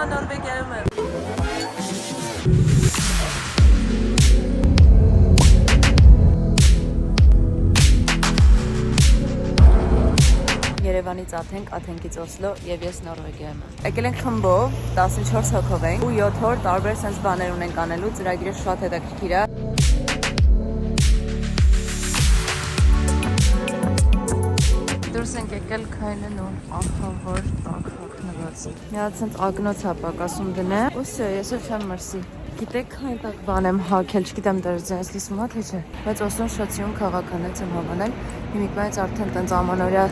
հիմա Նորվեգիայում եմ։ Երևանից Աթենք, Աթենքից Օսլո եւ ես Նորվեգիայում եմ։ Եկել ենք խմբով, 14 հոգով ենք ու 7 օր տարբեր sense բաներ ունենք անելու, ծրագիրը շատ հետաքրքիր է։ Դուրս ենք եկել քայլելու ահավոր տակ հագնված։ Մի հատ sense ագնոց է պակասում դնե։ Ոսյո, ես չեմ մրսի։ Գիտեք քայլտակ բան եմ հագել, չգիտեմ դեռ ձեզ լսում ա թե չէ։ Բայց Օսլոն շատ սիրուն քաղաքն է, եմ հավանել։ Հիմիկվայից արդեն տենց ամանորյա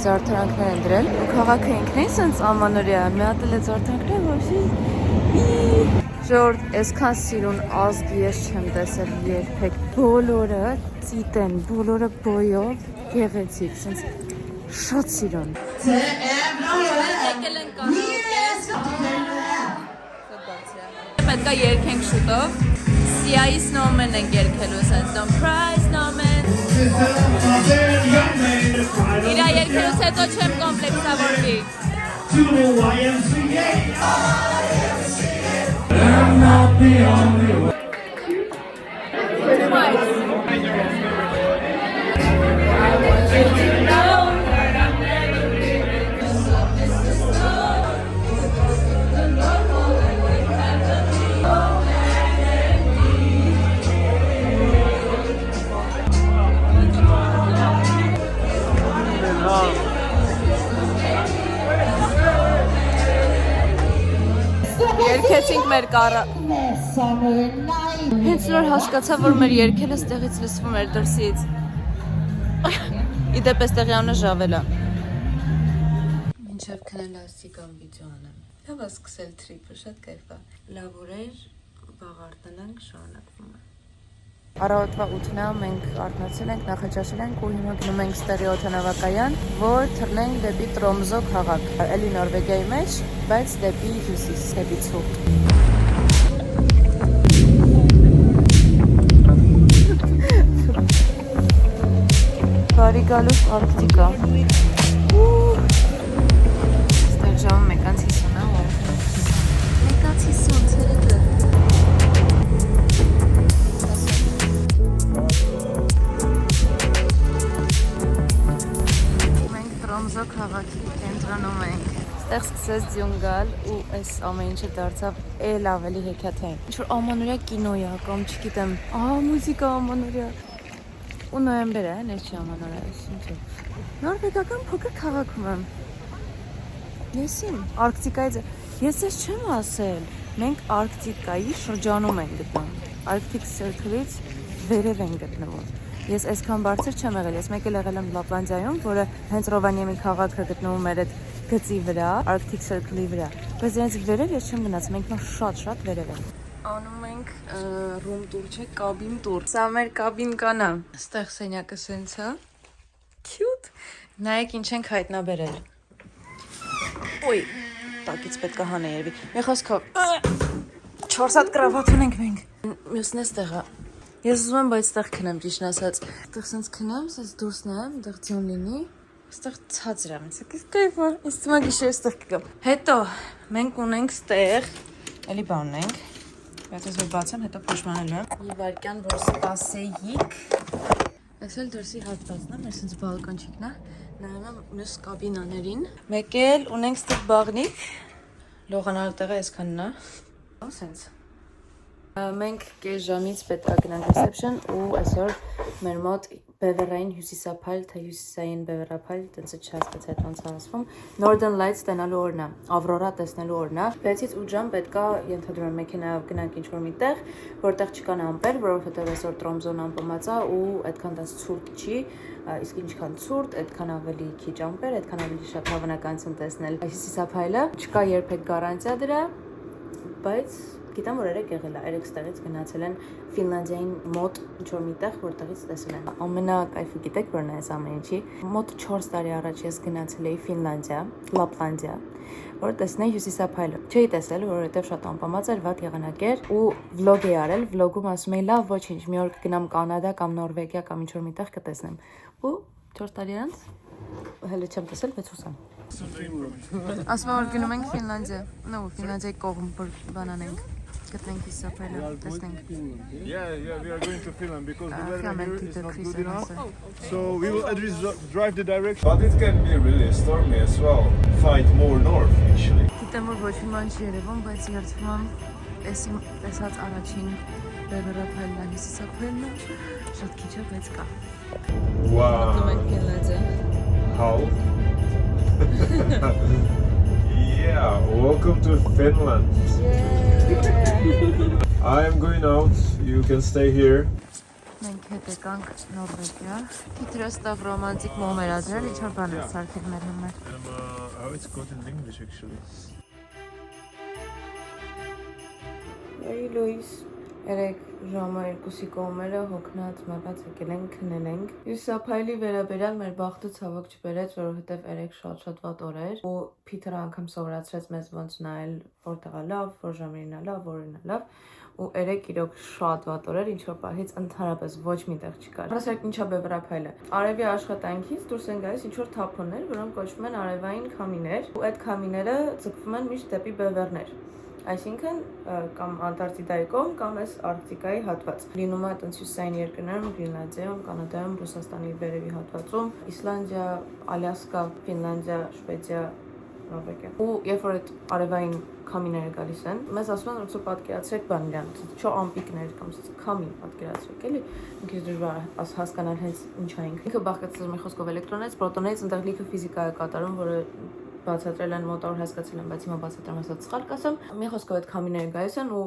զարդարանքներ են դրել։ Ու քաղաքը ինքն է sense ամանորյա, մի հատ էլ է զարդարանքներ, ոչի։ Ժորդ, այսքան սիրուն ազգ ես չեմ տեսել երբեք։ Բոլորը ծիտ են, բոլորը բոյով գեղեցիկ, sense շատ սիրուն։ Եկել են պետք է երգենք շուտով։ Սիայի Snowman ենք երգելու, sense Don't Cry Snowman։ Իրա երգելուց հետո չեմ կոմպլեքսավորվի։ I'm not the only one. Երկեցինք մեր կարը։ Հենց նոր հասկացա, որ մեր երկելը ստեղից լսվում էր դրսից։ Իդեպ էստեղի անունը Ժավելա։ Մինչև քնել աստիկան վիդեո անեմ։ Լավ է սկսել թրիպը, շատ կայֆ է։ Լավ օրեր, վաղ արթնանանք, շարունակվում է։ Առավոտվա 8-ն է, մենք արթնացել ենք, նախաճաշել ենք ու հիմա գնում ենք ստեղի օդանավակայան, որ թռնենք դեպի Տրոմզո քաղաք։ Էլի Նորվեգիայի մեջ, բայց դեպի հյուսիս, դեպի ցուրտ։ Բարի գալուս Արկտիկա։ Ստեղ ժամը 1:50 է, 1:50 ցերեկը։ Տրոմզո քաղաքի կենտրոնում ենք։ Ստեղ սկսեց ձյուն գալ ու այս ամեն ինչը դարձավ էլ ավելի հեքիաթային։ Ինչ-որ ամանորյա կինո է կամ չգիտեմ, մուզիկա ամանորյա։ Ու նոյեմբեր է, ներս չի ամանորյա, ինչ է։ Նորվեգական փոքր քաղաքում եմ։ Եսին, Արկտիկայից, ես ես չեմ ասել, մենք Արկտիկայի շրջանում ենք գտնում։ Arctic Circle-ից վերև են գտնվում։ Ես այսքան բարձր չեմ եղել, ես մեկ էլ եղել եմ Լապլանդիայում, որը հենց Ռովանիեմի քաղաքը գտնվում էր այդ գծի վրա, Arctic Circle-ի վրա։ Բայց դրանից վերև ես չեմ գնացել, մենք նա շատ վերև ենք։ Անում ենք room tour չէ, cabin tour։ Սա մեր կաբինկան է։ Ստեղ սենյակը սենց է։ Cute։ Նայեք ինչ ենք հայտնաբերել։ Ոյ, տակից պետք է հանեի։ Մի խոսքով 4 հատ կրավատ ունենք մենք։ Մյուսն է ստեղը։ Ես ուզում եմ, բայց ստեղ քնեմ, ճիշտ ասած։ Ստեղ սենց քնեմ, սենց դուրս նայեմ, դեղ ձյուն լինի։ Ստեղ ցածր եմ, ինձ կայֆ է, ինձ թվում է գիշեր ստեղ կգամ։ Հետո մենք ունենք ստեղ, էլի բան ունենք, բայց ես որ բացեմ, հետո փոշմանելու եմ։ Մի վարկյան, որ սպասեիք։ Այս էլ դրսի հատվածն է, մեր սենց բալկոնչիկն է, նայում եմ մյուս կաբինաներին։ Մեկ էլ ունենք ստեղ բաղնիկ, լողանալու տեղը այսքանն է։ Սենց։ Մենք կես ժամից պետք է գնանք reception ու այսօր մեր մոտ բևեռային հյուսիսափայլ, թե հյուսիսային բևեռափայլ, տենց չհասկացա այդ ոնց է ասվում, Northern Lights տենալու օրն է, Ավրորա տեսնելու օրն է։ 6-ից 8 ժամ պետք է ենթադրում եմ մեքենայով գնանք ինչ-որ մի տեղ, որտեղ չկան ամպեր, որովհետև այսօր Տրոմզոն ամպամած է ու այդքան դաս ցուրտ չի, իսկ ինչքան ցուրտ, այդքան ավելի քիչ ամպեր, այդքան ավելի շատ հավանականություն տեսնել հյուսիսափայլը։ Չկա երբեք գարանտիա դրա, բայց գիտեմ, որ երեք եղել է, երեք ստեղից գնացել են Ֆինլանդիային մոտ ինչ-որ մի տեղ, որտեղից տեսել են։ Ամենակայֆը գիտեք, որն է այս ամեն ինչի։ Մոտ 4 տարի առաջ ես գնացել էի Ֆինլանդիա, Լապլանդիա, որ տեսնեի հյուսիսափայլը։ Չէի տեսել, որովհետև շատ անպամած էր, վատ եղանակ էր ու վլոգ էի արել, վլոգում ասում էի, լավ, ոչինչ, մի օր կգնամ Կանադա կամ Նորվեգիա կամ ինչ-որ մի տեղ կտեսնեմ։ Ու 4 տարի անց հələ չեմ տեսել, բայց հուսամ։ Ասում որ գնում ենք Ֆինլանդիա։ No, Ֆինլանդիայի կողմ բանան ենք։ Գտնենք իսապելը, տեսնենք։ Yeah, we are going to Finland because the weather here is not good enough. So we will at least drive the direction. But it can be really stormy as well. Fight more north actually. Գիտեմ որ ոչ մի բան չի երևում, բայց երթվում եմ էսի տեսած առաջին բևեռափայլն է, հյուսիսափայլն է, շատ քիչ է, բայց կա։ Wow. Գնում ենք Ֆինլանդիա։ How? Yeah, welcome to Finland. I am going out. You can stay here. Մենք հետ եկանք Նորվեգիա։ Քիթրը ստավ ռոմանտիկ մոմեր ադրել, ինչ որ բան է սարքել մեր համար։ How it's called in English actually? Hey Luis, երեք ժամը 2-ի կողմերը հոգնած մեղած եկել ենք, քնել ենք։ Հյուսիսափայլի վերաբերյալ մեր բախտը ցավոք չբերեց, որովհետև երեք շատ վատ օր էր ու Փիթերը անգամ սովորացրեց մեզ ոնց նայել որտեղա լավ, որ ժամերին է լավ, որին է լավ ու երեք իրոք շատ վատ օր էր, ինչ որ պահից ընդհանրապես ոչ մի տեղ չկար։ Ասեք ինչա բևեռափայլը։ Արևի աշխատանքից դուրս են գալիս ինչ որ թափոններ, որոնք կոչվում են արևային քամիներ ու այդ քամիները ձգվում են միշտ դեպի բևեռներ։ Այսինքն կամ Անտարկտիդայի կողմ կամ էս Արկտիկայի հատված։ Լինում է այդպես հյուսիսային երկրներում, Գրինլանդիայում, Կանադայում, Ռուսաստանի վերևի հատվածում, Իսլանդիա, Ալյասկա, Ֆինլանդիա, Շվեդիա, Նորվեգիա։ Ու երբ որ այդ արևային քամիները գալիս են, մեզ ասում են որ պատկերացրեք բան իրանց, չո ամպիկներ կամ քամի պատկերացրեք, էլի։ Մի քիչ դժվար է հասկանալ հենց ինչ է ինքը։ Ինքը բաղկացած մի խոսքով էլեկտրոններից, պրոտոններից, այնտեղ լիքը ֆիզիկա է կատարում, որը բացատրել են մոտավոր հասկացել են, բայց հիմա բացատրեմ ասած սխալ կասեմ։ Մի խոսքով այդ քամիները գալիս են ու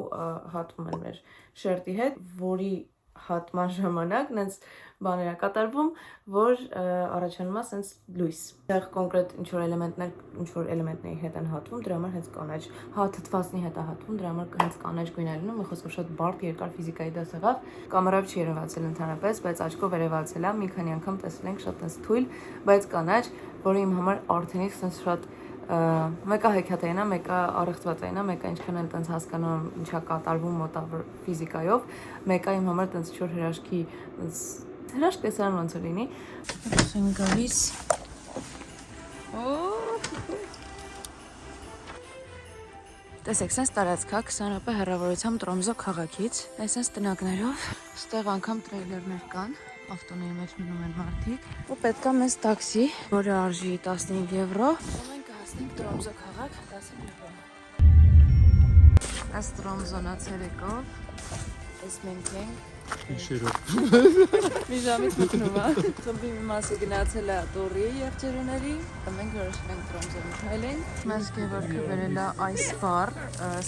հատվում են մեր շերտի հետ, որի հատման ժամանակ նենց բաներ է կատարվում, որ առաջանում է սենց լույս։ Դեռ կոնկրետ ինչ որ էլեմենտների հետ են հատվում, դրա համար հենց կանաչ, թթվածնի հետ է հատվում, դրա համար հենց կանաչ գույն է լինում, մի խոսքով շատ բարդ երկար ֆիզիկայի դաս եղավ։ Կամերայով չի երևացել ընդհանրապես, բայց աչքով երևացել է, մի քանի անգամ տեսել ենք շատ այնց թույլ, բայց կանաչ, որը իմ համար արդենից սենց շատ մեկը հեքիաթային է, մեկը առեղծվածային է, մեկը ինչքան էլ տենց հասկանում ինչա կատարվում մոտավոր ֆիզիկայով, մեկը իմ համար տենց ինչ-որ հրաշքի հրաշք տեսարան ոնց է լինի։ Են գալիս։ Տեսեք, սենց տարածքա 20 րոպե հեռավորությամբ Տրոմզո քաղաքից, այսպես տնակներով, ստեղ անգամ տրեյլերներ կան, ավտոների մեջ մնում են մարդիկ, ու պետք է մեզ տաքսի, որը արժի 15 եվրո, ու մենք հասնենք Տրոմզո քաղաք 10 եվրո։ Այս Տրոմզոնա ցերեկով, այս մենք ենք մի ժամից մտնում է, խմբի մի մասը գնացել է տորի եղջերուների, մենք որոշել ենք Տրոմզոն քայլենք, մեզ Գևորգը վերել է այս բար,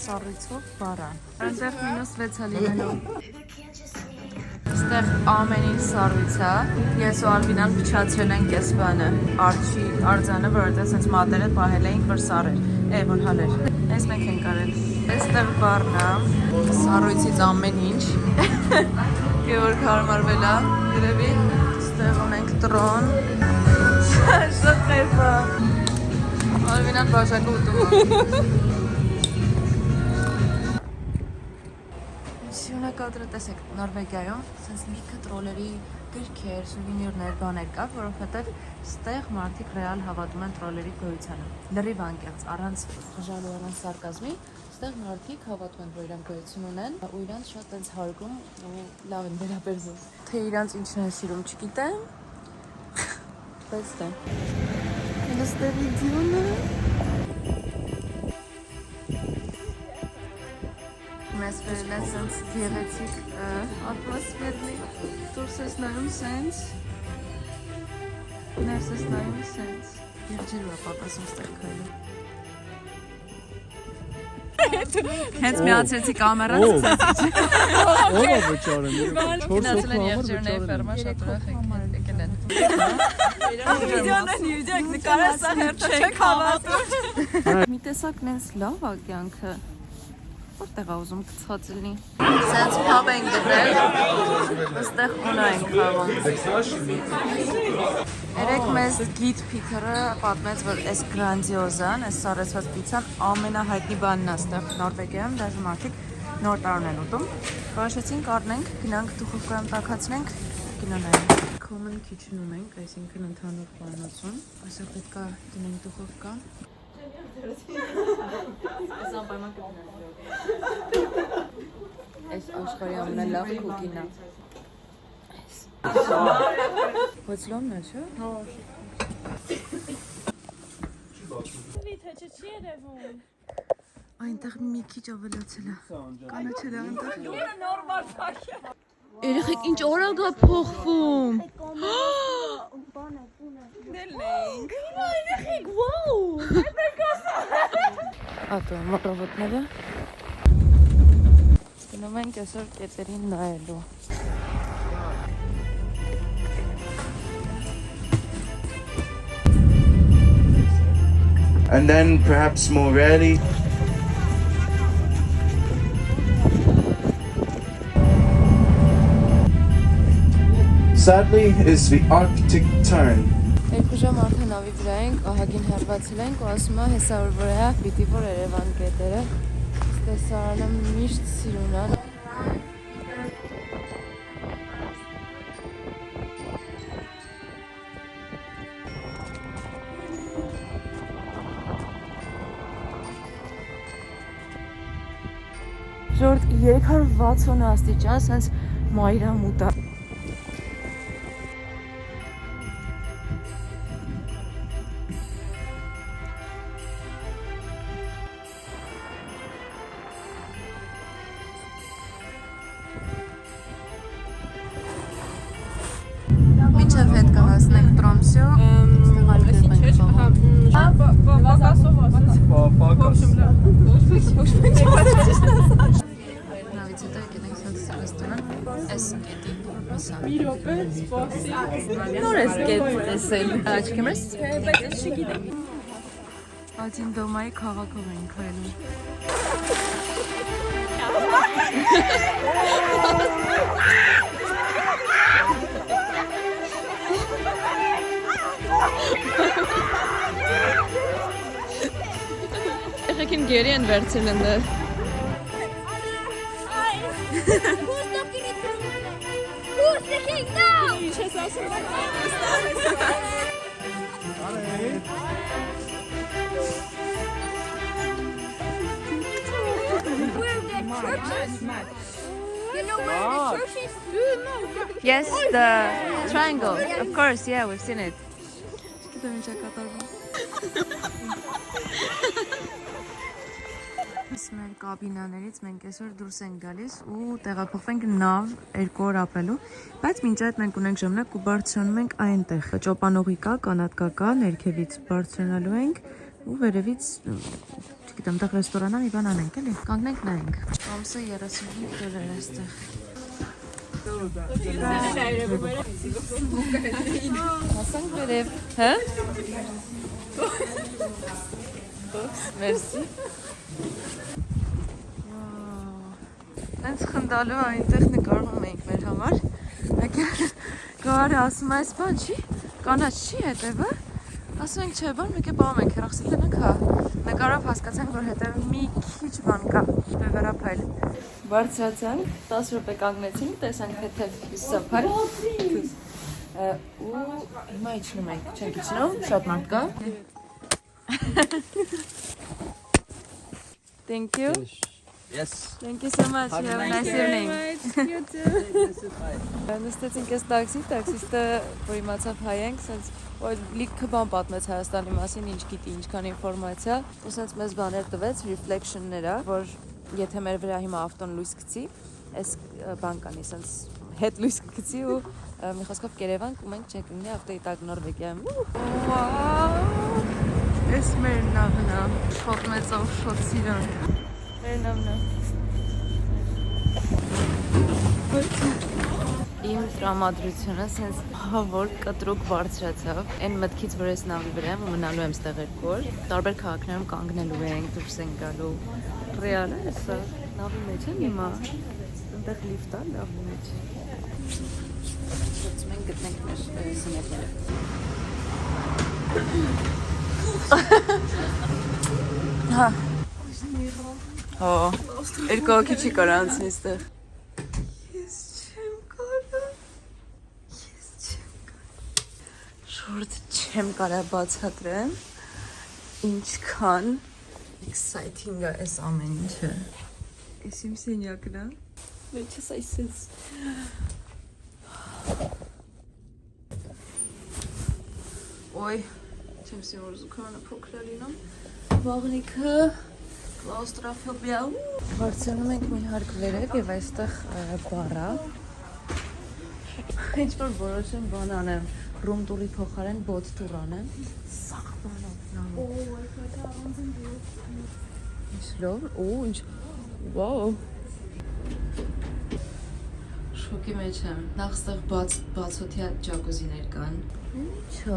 սառույցով բարան, այնտեղ -6 է լինելու, ստեղ ամեն ինչ սառույց է, ես ու Ալվինան փչացրել ենք այս բանը, արջի արձանը, որովհետև սենց մատերը պահել էինք, որ սառեր, որ հալեր, այս մենք ենք արել, այստեղ բարն է, սառույցից ամեն ինչ, Գևորգ հարմարվել է, գրևի, ստեղ ունենք տրոն, շատ խեյվ է, Ալվինան բաժակը ուտում է։ Սյունակադրը տեսեք Նորվեգիայում, սենց լիքը տրոլերի գրքեր, սուվինիրներ, բաներ կա, որովհետև ստեղ մարդիկ ռեալ հավատում են տրոլերի գոյությանը։ Լրիվ անկեղծ, առանց խժալու, առանց սարկազմի, ստեղ մարդիկ հավատում են, որ իրանք գոյություն ունեն, ու իրանք շատ այնց հարգում ու լավ են վերաբերվում։ Թե իրանք ինչն են սիրում, չգիտեմ, բայց դա։ Հենց դե վիդեոն է։ Մեզ վերել են սենց գեղեցիկ ատմոսֆերնի, դուրս ես նայում սենց, ներս ես նայում սենց, երջերու է պատասում ստեղ քայլում։ Հենց միացրեցի կամերան սենց իչ։ Ո՞վ է վճարում։ Գնացել են երջերուների ֆերմա, շատ ուրախ եկել են։ Վիդեոն են յուդեք, նկարես է հերթը չեք հավատում։ Մի տեսակ նենց լավ է կյանքը։ Որտեղ է ուզում գցած լինի։ Սենց փաբ ենք գտել, այստեղ ունա ենք խաղում։ Երեք մեզ գիդ Փիթերը պատմեց, որ այս գրանձիոզան, այս սառեցված պիցան ամենահայտնի բանն է այստեղ Նորվեգիայում, դաժե մարդիկ նոր տարուն են ուտում։ Որոշեցինք առնենք, գնանք դուխովկայում տաքացնենք, կինոնային։ Common kitchen-ում ենք, այսինքն ընդհանուր պանոցում։ Այսօր պետք է դնենք դուխովկա։ Այս անպայման կգնանք։ Այս աշխարհի ամենալավ կուկին է։ Ոչլոմն է, չէ՞։ Այնտեղ մի քիչ ավելացել է։ Կանաչել է այնտեղ։ Երեխեք ինչ օրակ է փոխվում։ Երեխեք, վաու։ Ատո, մռովոտները։ Գնում ենք այսօր կետերին նայելու։ And then perhaps more rarely, sadly, is the Arctic tern. Երկու ժամ արդեն ավի վրա ենք, ահագին հեռվացել ենք ու ասում է հեսա որ վրա պիտի որ Երևան կետերը։ Տեսարանը միշտ սիրուն է։ Ժորդ 360 աստիճան, սենց մայրամուտ է։ Մինչև հետ կհասնենք Տրոմսյո, ստեղ այլ կերպ ենք Նավից հետո եկենք սենց ռեստորան, այս կետի միսան։ Նոր ես կետ տեսել, աչքեմ ես։ Ատին դոմայի քաղաքով ենք հայլում։ Եղեք իմ գերի են վերցել ընդը։ Who's the king now? Where the churches? You know where the churches? Yes, the triangle. Of course, yeah, we've seen it. Մեր կաբինաներից մենք այսօր դուրս ենք գալիս ու տեղափոխվենք նավ 2 օր ապրելու, բայց մինչ այդ մենք ունենք ժամանակ ու բարձրանում ենք այնտեղ։ Ճոպանողի կա, կանատկա կա, ներքևից բարձրանալու ենք ու վերևից, չգիտեմ, տեղ ռեստորանա մի բան անենք, էլի։ Կանգնենք նայենք։ Ամսը 35 դոլար է այստեղ։ Հասանք վերև, հա՞։ Մերսի։ Հենց խնդալու այնտեղ նկարվում էինք մեր համար։ Գարը ասում է, այս բան չի, կանաչ չի հետևը։ Ասում ենք, չէ, բան մեկ է բաղում ենք, հեռախսի տնենք հա։ Նկարով հասկացանք, որ հետևը մի քիչ բան կա, վերապայլ։ Բարձրացանք, 10 րոպե կանգնեցինք, տեսանք հետև հյուսափայլ։ Ու հիմա իջնում ենք, չենք իջնում, շատ մարդ կա։ Thank you. Yes. Thank you so much. You have a nice evening. You too. Նստեցինք այս տաքսիստը, որ իմացավ հայ ենք, սենց լիքը բան պատմեց Հայաստանի մասին, ինչ գիտի, ինչքան ինֆորմացիա, ու սենց մեզ բաներ տվեց, reflection-ները, որ եթե մեր վրա հիմա ավտոն լույս գցի, այս բան կանի, սենց հետ լույս գցի ու մի խոսքով կերևանք ու մենք չենք լինի ավտոյի տակ Նորվեգիայում։ Վաու, այս մեր նավն է, շոտ մեծով, շոտ սիրուն։ Մեր նավն է։ Իմ տրամադրությունը սենց հավոր կտրուկ բարձրացավ, այն մտքից, որ ես նավի վրա եմ ու մնալու եմ ստեղ 2 օր, տարբեր քաղաքներում կանգնելու ենք, դուրս ենք գալու, ռեալ է սա, նավի մեջ եմ հիմա, ընդեղ լիֆտ է նավի մեջ։ Ոնց մենք գտնենք մեր սենյակները։ Հա։ Հո, 2 հոգի չի կարող անցնի ստեղ։ Ես չեմ կարող։ Շորտ չեմ կարա բացատրեմ ինչքան exciting է այս ամեն ինչը։ Էս իմ սենյակն է։ Մեջս այսպես։ Ոյ, չեմ սիրում զուգարանը փոքր է լինում։ Վաղնիքը կլաուստրոֆոբիա։ Բարձրանում ենք մի հարկ վերև եւ այստեղ բարա։ Ինչ որ որոշեմ բան անեմ, ռում տուրի փոխարեն բոտ տուր անեմ։ Սաղ բանով։ Ինչ լավ, ինչ, վաու։ Շոկի մեջ եմ, նախ ստեղ բացոտյա ջակուզիներ կան։ Ինչո,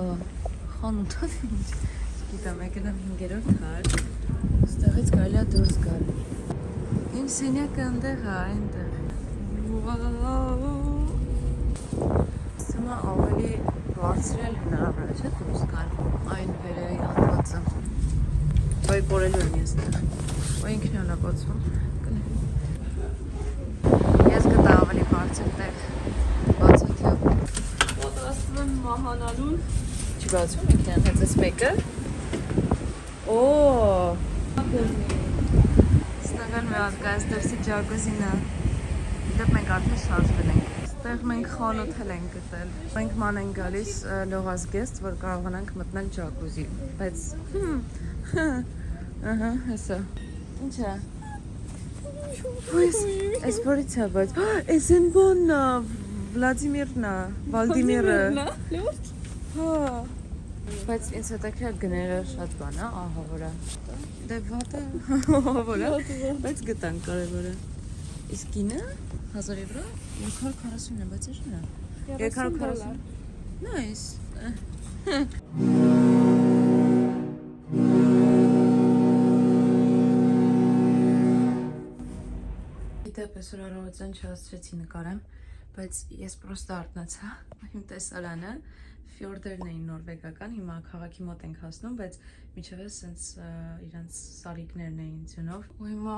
խանութով ինչ, գիտեմ, եկել եմ 5-րդ հարկ, ստեղից կարելի է դուրս գալ։ Իմ սենյակը ընդեղ է, այնտեղ։ Վաու։ Սմա ավելի բարձրել հնարավոր է, չէ՞ դուրս գալ այն վերևի հատվածը։ Ոյ կորելու եմ ես տեղ, ոյ ինքն է բացվում։ Ես գտա ավելի բարձր տեղ, բացոտյա։ Պատրաստվում եմ մահանալուն։ Չի բացվում ինքն հենց ես մեկը։ Օ, ստեղան մի հատ կա, այս դրսի ջակուզին է։ Դեպ մենք արդեն շարժվել ենք։ Ստեղ մենք խանութել ենք գտել։ Մենք ման ենք գալիս լողազգեստ, որ կարողանանք մտնել ջակուզի, բայց ահա, հեսա։ Ինչ է։ Այս որից է, բայց այս են բոնն է, Վլադիմիրն է, Վալդիմիրը։ Հա, բայց ինձ հետաքրքիր գները շատ բան է, ահա որա։ Դե վատը, ահա որա, բայց գտանք կարևորը։ Իսկ գինը 1000 եվրո 240 է, բայց էշն է։ 240։ Nice։ Դեպս որ առավոտյան չհասցրեցի նկարեմ, բայց ես պրոստը արթնացա, իմ տեսարանը, ֆյորդերն էին նորվեգական, հիմա քաղաքի մոտ ենք հասնում, բայց միջև է սենց իրանց սարիկներն էին ձյունով, ու հիմա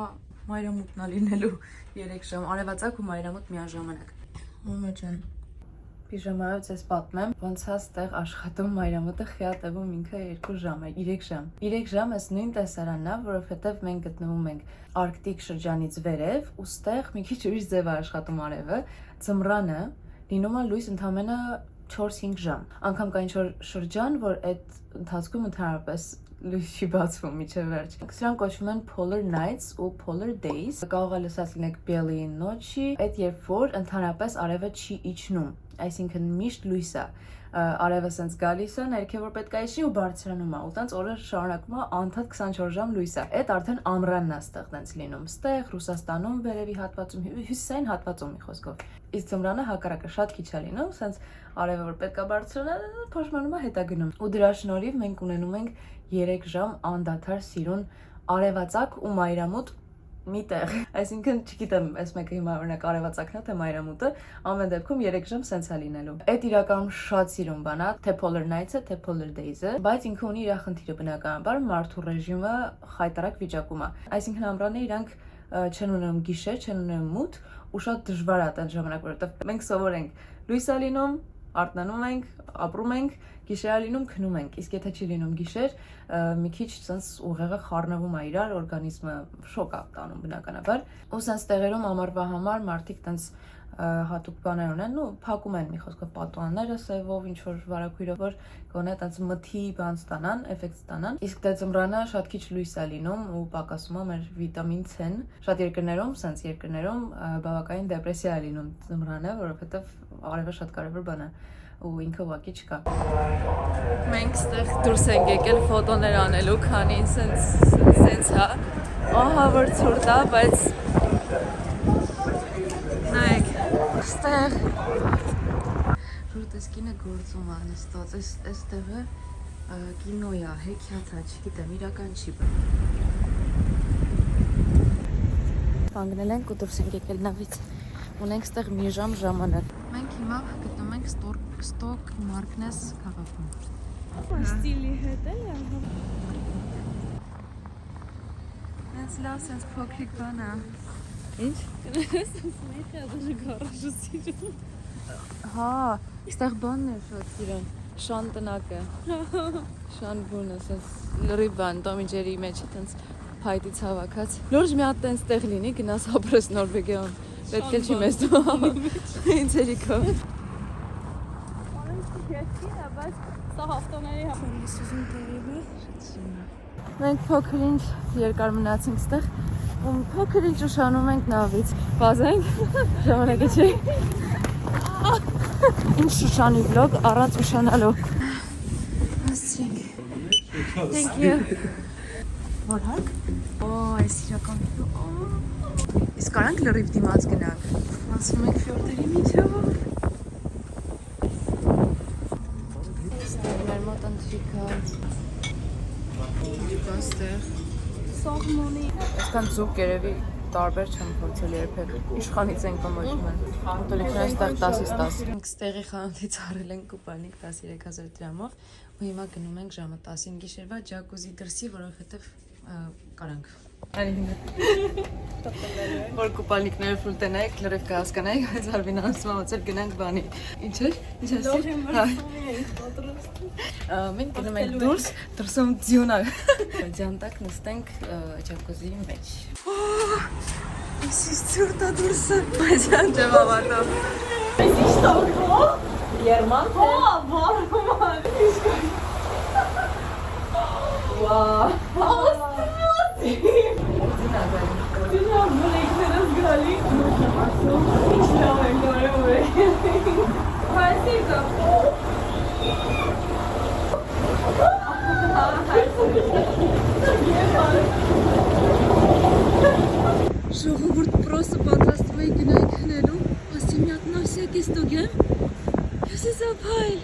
մայրամուտն է լինելու 3 ժամ, արևածագ ու մայրամուտ միաժամանակ։ Մամա ջան, պիժամայով ձեզ պատմեմ, ոնց է ստեղ աշխատում մայրամուտը խիա տևում ինքը 2 ժամ է, 3 ժամ։ 3 ժամ էս նույն տեսարանն է, որովհետև մենք գտնվում ենք Արկտիկ շրջանից վերև, ու ստեղ մի քիչ ուրիշ ձև է աշխատում արևը, ձմռանը լինում է լույս ընդամենը 4-5 ժամ։ Անգամ կա ինչ-որ շրջան, որ այդ ընթացքում ընդհանրապես լույս չի բացվում միջև վերջ։ Սրանք կոչվում են polar nights ու polar days։ Կարող է լսած լինեք белые ночи, այդ երբ որ ընդհանրապես արևը չի իջնում, այսինքն միշտ լույս է։ Արևը սենց գալիս է, ներքև որ պետք է իջնի ու բարձրանում է, ու տենց օրը շարունակում է անդադ 24 ժամ լույս է։ Այդ արդեն ամռանն է ստեղ տենց լինում։ Ստեղ Ռուսաստանում վերևի հատվածում, հյուսիսային հատվածում մի խոսքով։ Իսկ ձմռանը հակառակը շատ քիչ է լինում, սենց արևը որ պետք է բարձրանա, փոշմանում է հետա գնում։ Ու դրա շնորհիվ մենք ունենում ենք 3 ժամ անդադար սիրուն արևածագ ու մայրամուտ մի տեղ, այսինքն չգիտեմ, այս մեկը հիմա օրինակ արևածագն է, թե մայրամուտը, ամեն դեպքում 3 ժամ սենց է լինելու։ Այդ իրականում շատ սիրուն բան է, թե polar nights-ը, թե polar days-ը, բայց ինքը ունի իր խնդիրը բնականաբար, մարդու ռեժիմը խայտարակ վիճակում է։ Այսինքն ամռանը իրանք չեն ունենում գիշեր, չեն ունենում մութ, ու շատ դժվար է այդ ժամանակ, որովհետև մենք սովոր ենք լույս է լինում, արթնանում ենք, ապրում ենք, գիշեր է լինում, քնում ենք, իսկ եթե չի լինում գիշեր, մի քիչ սենց ուղեղը խառնվում է իրար, օրգանիզմը շոկ է տանում բնականաբար, ու սենց տեղերում ամառվա համար մարդիկ տենց հատուկ բաներ ունեն, ու փակում են մի խոսքով պատուհանները սևով, ինչ-որ վարագույրով, որ գոնե տենց մթի բան ստանան, էֆեկտ ստանան, իսկ դե ձմռանը շատ քիչ լույս է լինում ու պակասում է մեր վիտամին C-ն, շատ երկրներում, սենց երկրներում բավականին դեպրեսիա է լինում ձմռանը, որովհետև արևը շատ կարևոր բան է ու ինքը ուղղակի չկա։ Մենք ստեղ դուրս ենք եկել ֆոտոներ անելու, քանի սենց հա, ահա որ ցուրտ է, բայց նայեք, ստեղ Ռուտես կինը գործում է նստած, այս տեղը կինո է, հեքիաթ է, չգիտեմ, իրական չի։ Կանգնել ենք ու դուրս ենք եկել նավից, ունենք ստեղ մի ժամ ժամանակ։ Մենք հիմա գտնում ենք Ստոկ Մարքնես քաղաքում։ Ստիլի հետ էլ է։ Հենց լավ, հենց փոքրիկ բան է։ Ինչ? Սմեթը դժգարաժ սիրում։ Հա, ստեղ բանն է շատ սիրուն։ Շան տնակ է։ Շան բուն է, սենց լրի բան, տոմիջերի մեջ է տենց հայտից հավաքած։ Լուրջ մի հատ տենց տեղ լինի, գնաս ապրես Նորվեգիայում։ Պետք է չի մեզ դու։ Ինձ երիքո։ Սա հաստաների Մենք փոքր ինչ երկար մնացինք ստեղ, ու փոքր ինչ ուշանում ենք նավից։ Վազենք, ժամանակը չի։ Ինչ շուշանի վլոգ առանց ուշանալու։ Հասցրինք։ Thank you։ Որ հարկ։ Այս իրական։ Իսկ կարանք լրիվ դիմաց գնանք։ Ասում ենք ֆյորդերի միջով։ Ստեղ մեր մոտ ընտրիկա։ Ստեղ Սողմոնի այսքան ձուկ երևի տարբեր չեմ փորձել երբեք։ Իշխանից ենք կոմոջում են։ Մոտորիկն այստեղ 10-ից 10։ Մենք ստեղի խանութից առել ենք կուպալնիկ 13000 դրամով ու հիմա գնում ենք ժամը 10-ին գիշերվա ջակուզի դրսի, որովհետև կարանք։ Որ կուպալնիկները ֆուլտենայք, լրիվ կհասկանայք, այս Արվին ասում ոնց գնանք բանի։ Ինչ էր։ Մենք գնում ենք դուրս, դրսում ձյուն է։ Ձյանտակ նստենք ջակուզի մեջ։ Այսից ցուրտ է դուրսը։ Բայց չեմ ավարտում։ Այս ինչ տակո։ Երման թե։ Վարման։ Վա։ Դինա մոլեկներս գալի։ Ինչ լավ են կարևոր է։ Հայսիկա։ Ժողովուրդ պրոսը պատրաստվում էի գնայի քնելու, ասի մի հատ նասյակ ես տոգեմ, ես ես ապայլ։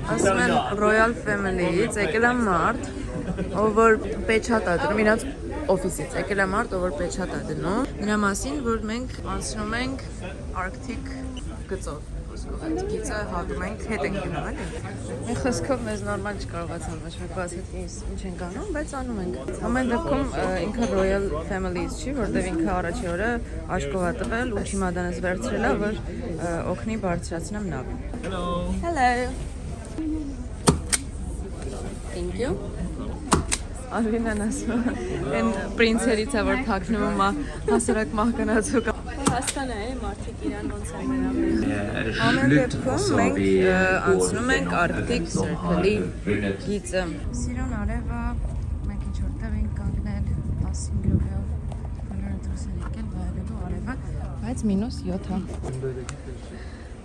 Ասում են Royal Family-ից եկել է մարդ, ով որ պեչատ է դնում, իրաց օֆիսից եկել է մարդ, ով որ պեչատ է դնում, նրա մասին, որ մենք անցնում ենք Arctic գծով, այդ գիծը հատում ենք, հետ ենք գնում, էլի։ Մի խոսքով մեզ նորմալ չկարողացան ոչ մեկ բացել ինչ ենք անում, բայց անում ենք։ Ամեն դեպքում ինքը Royal Family-ից չի, որտեղ ինքը առաջի օրը աշկով է տվել ու չիմադանս վերցրել է, որ օգնի բարձրացնեմ նավ։ Hello։ Thank you։ Արվինան ասում են պրինցերից է, որ թաքնվում է հասարակ մահկանացու կամ Հասկան է, մարդիկ իրան ոնց են մերամեն։ Ամեն դեպքում մենք անցնում ենք Arctic Circle-ի գիծը։ Սիրուն արևը, մենք ինչ որտեղ ենք կանգնել 15 րոպեով բոլորը դուրս են եկել վայելելու արևը, բայց -7 է։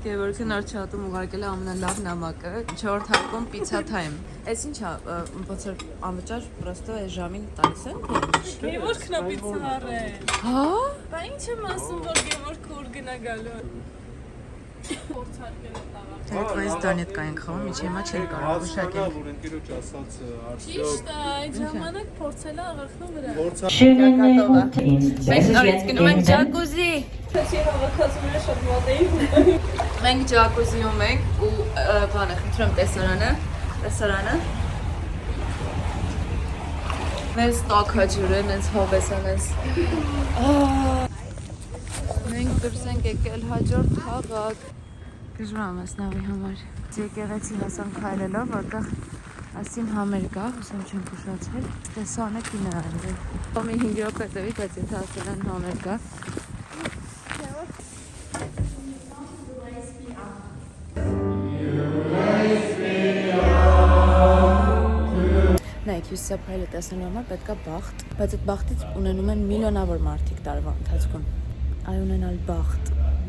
Գևորգը նոր չաթում ուղարկել է ամենալավ նամակը, 4-րդ հարկում pizza time։ Այս ինչ է, ոնց որ անվճար պրոստո այս ժամին տալիս են, թե Գևոր քնապիցար է։ հա։ Բա ինչ եմ ասում, որ Գևոր քուր գնա գալու։ Փորձարկել է տաղա։ Այդ այս դանիդ կայենք խաղում, միջի հիմա չեն կարող ուշակել։ Ճիշտ է, այդ ժամանակ փորձել է աղախնու վրա։ Schönen guten Մենք նորից գնում ենք ջակուզի։ Չի հավաքածուները շատ մոտ էին։ Մենք ջակուզիում ենք ու բանը, խնդրում տեսարանը։ Մեզ տակա ջուրեն, հենց հովեսան ես։ Մենք դուրս ենք եկել հաջորդ քաղաք։ Գժվամ ես նավի համար։ Եկեղեցի հասանք քայլելով, որտեղ ասին համեր կա, հուսամ չեմ փոշացել։ Տեսանը կինը արել։ Մի 5 րոպե հետևի, բայց եթե ասել են համեր կա։ Նայեք, հյուսիսա փայլը տեսնելու համար պետք է բախտ, բայց այդ բախտից ունենում են միլիոնավոր մարդիկ տարվա ընթացքում։ Այ ունենալ բախտ,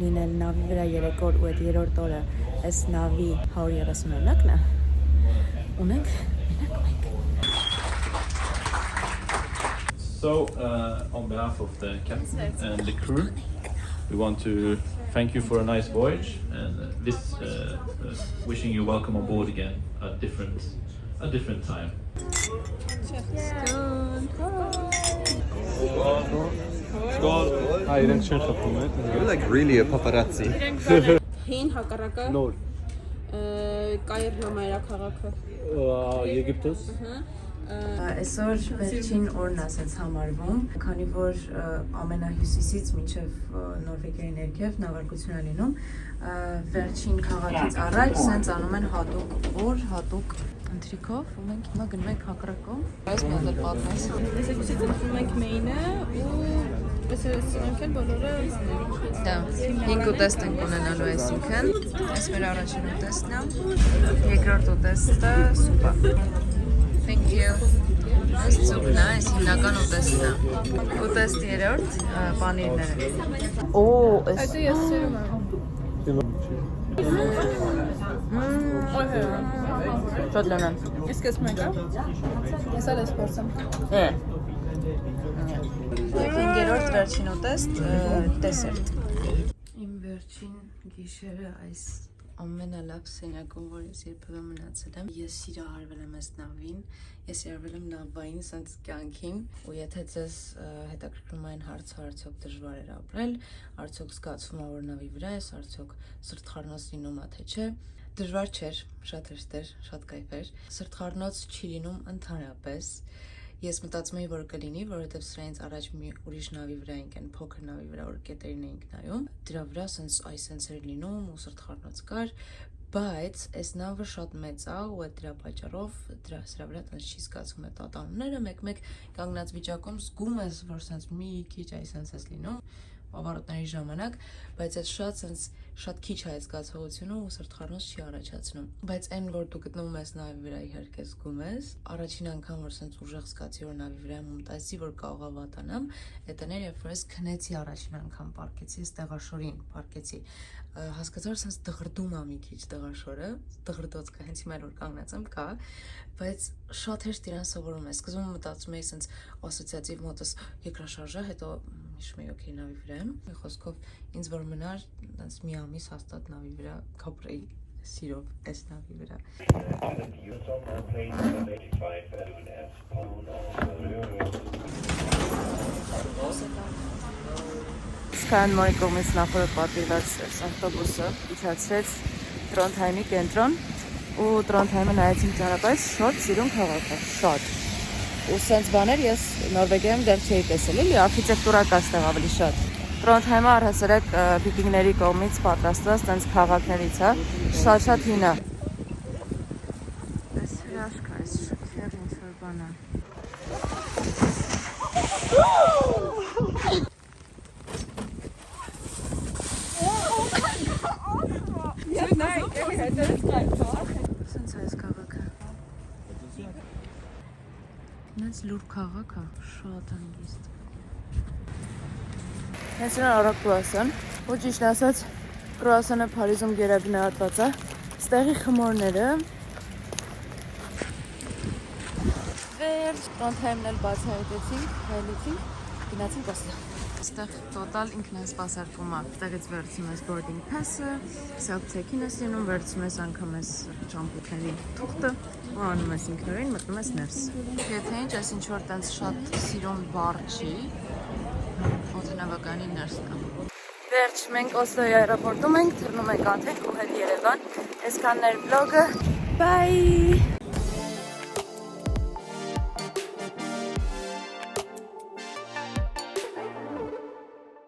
լինել նավի վրա 3 օր ու այդ 3-րդ օրը այս նավի 139-ն է, ունենք մենք։ So, on behalf of the captain and the crew, we want to thank you for a nice voyage and wishing you welcome on board again at a different time. You're like really a paparazzi. Հին հակառակը Նոր։ Կայրն է մայրաքաղաքը։ Եգիպտոս։ Այսօր վերջին օրն ասենց համարվում, քանի որ ամենահյուսիսից մինչև Նորվեգիայի ներքև նավարկություն է լինում, վերջին քաղաքից առաջ սենց անում են հատուկ օր, հատուկ ընթրիքով, ու մենք հիմա գնում ենք հակառակում։ Այս մեզ էլ պատմես։ Այսօր ծնվում ենք մեյնը ու այսօր բոլորը Դա 5 ուտեստ ենք ունենալու այսինքն։ Այս մեր առաջին ուտեստն է, երկրորդ ուտեստը սուպա։ Thank you. Այս ծուկն է, այս հիմնական ուտեստն է։ Ուտեստ երրորդ պանիրները։ Օ, այս ես սիրում եմ։ Շատ լավ է։ Իսկ ես մեկը։ Ես էլ ես փորձեմ։ Եվ երրորդ վերջին ուտեստ դեսերտ։ Իմ վերջին գիշերը այս ամենալավ սենյակում, որ ես երբևէ մնացել եմ։ Ես սիրահարվել եմ այս նավին, ես սիրահարվել եմ նավային սենց կյանքին, ու եթե ձեզ հետաքրքրում այն հարցը, արդյոք դժվար էր ապրել, արդյոք զգացվում ա որ նավի վրա ես, արդյոք սրտխառնոց լինում ա թե չէ, դժվար չէր, շատ հեշտ էր, շատ կայֆ էր։ Սրտխառնոց չի լինում ընդհանրապես։ Ես մտածում էի, որ կլինի, որովհետև սրանից առաջ մի ուրիշ նավի վրա ենք, այն փոքր նավի վրա, որ կետերին էինք նայում, դրա վրա սենց էր լինում ու սրտխառնոց կար, բայց այս նավը շատ մեծ է ու այդ դրա պատճառով սրա վրա տենց չի զգացում այդ ատամները, մեկ-մեկ կանգնած վիճակում զգում ես, որ սենց մի քիչ այս ես լինում, ավարտների ժամանակ, բայց այդ շատ քիչ է այդ զգացողությունը ու սրտխառնոց չի առաջացնում։ Բայց այն, որ դու գտնվում ես նավի վրա, իհարկե զգում ես։ Առաջին անգամ, որ սենց ուժեղ զգացի, որ նավի վրա եմ, մտածի, որ կարող է վատանամ, այդ էր, երբ որ ես քնեցի առաջին անգամ պարկեցի, ես տեղաշորին պարկեցի։ Հասկացա, որ սենց դղրդում ա մի քիչ տեղաշորը, դղրդոց կա, հենց հիմա որ կանգնած եմ կա, բայց շատ հեշտ իրան սովորում ես։ Սկզբում մտածում էի սենց ասոցիատիվ մոտս երկրաշարժը, հետո հիշում էի օքեյ նավի վրա եմ։ Մի խոսքով ինձ որ մնար, տենց մի ամիս հաստատ նավի վրա կապրեի սիրով այս նավի վրա։ Սկանմորի կողմից նախորդ պատվիրված ավտոբուսը իջացրեց Տրոնդհայմի կենտրոն ու Տրոնդհայմը նայեցին ճանապարհից շատ սիրուն քաղաք է, շատ։ Ու սենց բաներ ես Նորվեգիայում դեռ չէի տեսել, էլի արխիտեկտուրա կա ստեղ ավելի շատ։ Տրոնդհայմը առհասարակ վիկինգների կողմից պատրաստված տենց քաղաքներից է, շատ հին է։ Այս հրաշք է, այս շքեղ ինչ-որ բան է։ Սենց է այս քաղաքը։ Նենց լուր քաղաք է, շատ հանգիստ։ Հենց նոր առակ կրուասան, ու ճիշտ ասած կրուասանը Փարիզում գերագնահատված է, ստեղի խմորները, վերջ, Տրոնդհայմն էլ բացահայտեցինք, հայլեցինք, գնացինք Օսլո։ Այստեղ տոտալ ինքն է սպասարկում է, տեղից վերցում ես boarding pass-ը, self-check-in ես լինում, վերցում ես անգամ ես ճամփորդների թուղթը, ու անում ես ինքնուրույն, մտնում ես ներս։ Եթե ինչ, այս ինչ որ տենց շատ սիրուն բառ չի, օդանավականի ներս կա։ Վերջ, մենք Օսլոյի այերոպորտում ենք, թռնում ենք Անթեք ու հետ Երևան։ Այսքանն էր վլոգը։ Bye!